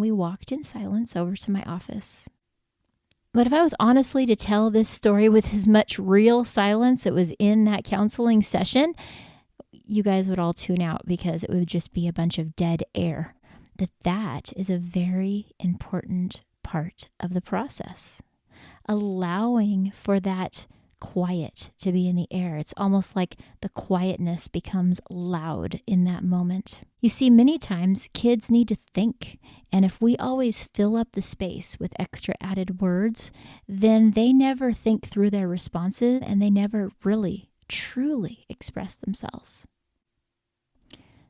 we walked in silence over to my office. But if I was honestly to tell this story with as much real silence that was in that counseling session, you guys would all tune out because it would just be a bunch of dead air. That is a very important part of the process. Allowing for that quiet to be in the air. It's almost like the quietness becomes loud in that moment. You see, many times kids need to think, and if we always fill up the space with extra added words, then they never think through their responses and they never really, truly express themselves.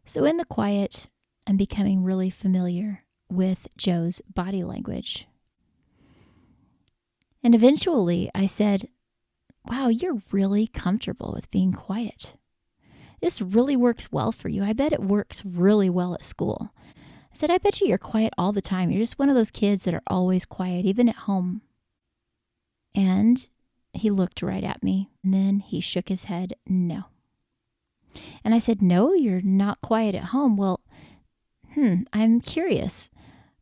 So in the quiet, I'm becoming really familiar with Joe's body language. And eventually I said, wow, you're really comfortable with being quiet. This really works well for you. I bet it works really well at school. I said, I bet you're quiet all the time. You're just one of those kids that are always quiet, even at home. And he looked right at me, and then he shook his head, no. And I said, no, you're not quiet at home. Well, I'm curious.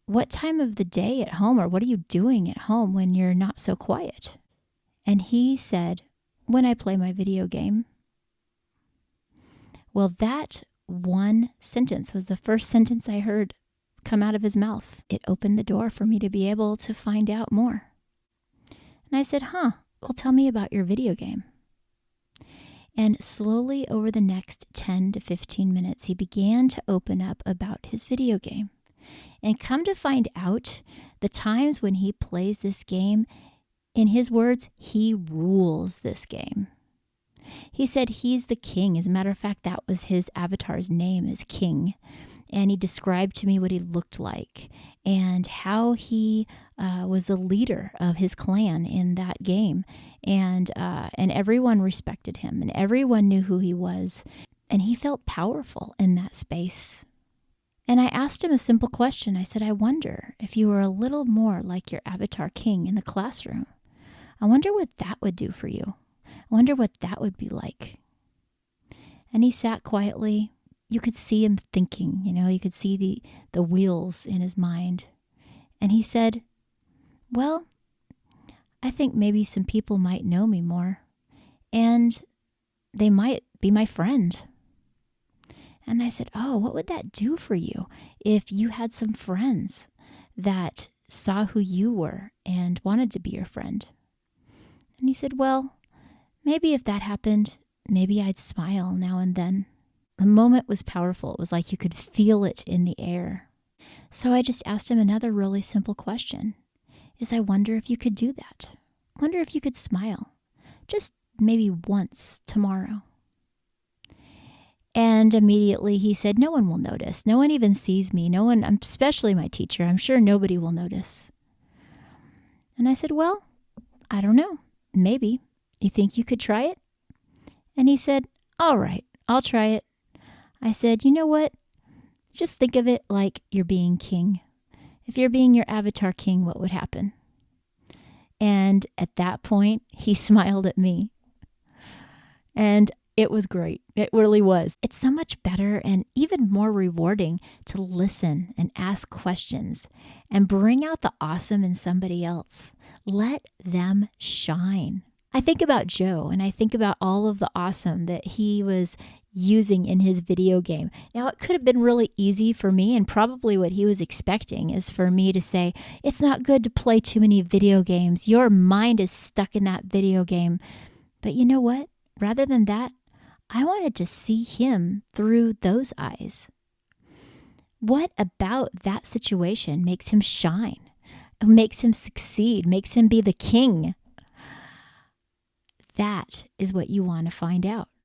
What time of the day at home, or what are you doing at home when you're not so quiet? And he said, when I play my video game. Well, that one sentence was the first sentence I heard come out of his mouth. It opened the door for me to be able to find out more. And I said, well, tell me about your video game. And slowly over the next 10 to 15 minutes, he began to open up about his video game. And come to find out, the times when he plays this game, in his words, he rules this game. He said he's the king. As a matter of fact, that was his avatar's name, is King. And he described to me what he looked like and how he was the leader of his clan in that game. And everyone respected him and everyone knew who he was. And he felt powerful in that space. And I asked him a simple question. I said, I wonder if you were a little more like your avatar king in the classroom. I wonder what that would do for you. I wonder what that would be like. And he sat quietly. You could see him thinking, you could see the wheels in his mind. And he said, well, I think maybe some people might know me more, and they might be my friend. And I said, oh, what would that do for you if you had some friends that saw who you were and wanted to be your friend? And he said, well, maybe if that happened, maybe I'd smile now and then. The moment was powerful. It was like you could feel it in the air. So I just asked him another really simple question. I wonder if you could do that. I wonder if you could smile. Just maybe once tomorrow. And immediately he said, no one will notice. No one even sees me. No one, especially my teacher. I'm sure nobody will notice. And I said, well, I don't know. Maybe. You think you could try it? And he said, all right, I'll try it. I said, you know what? Just think of it like you're being king. If you're being your avatar king, what would happen? And at that point, he smiled at me. And it was great. It really was. It's so much better and even more rewarding to listen and ask questions and bring out the awesome in somebody else. Let them shine. I think about Joe and I think about all of the awesome that he was using in his video game. Now, it could have been really easy for me, and probably what he was expecting is for me to say, it's not good to play too many video games. Your mind is stuck in that video game. But you know what? Rather than that, I wanted to see him through those eyes. What about that situation makes him shine, makes him succeed, makes him be the king? That is what you want to find out.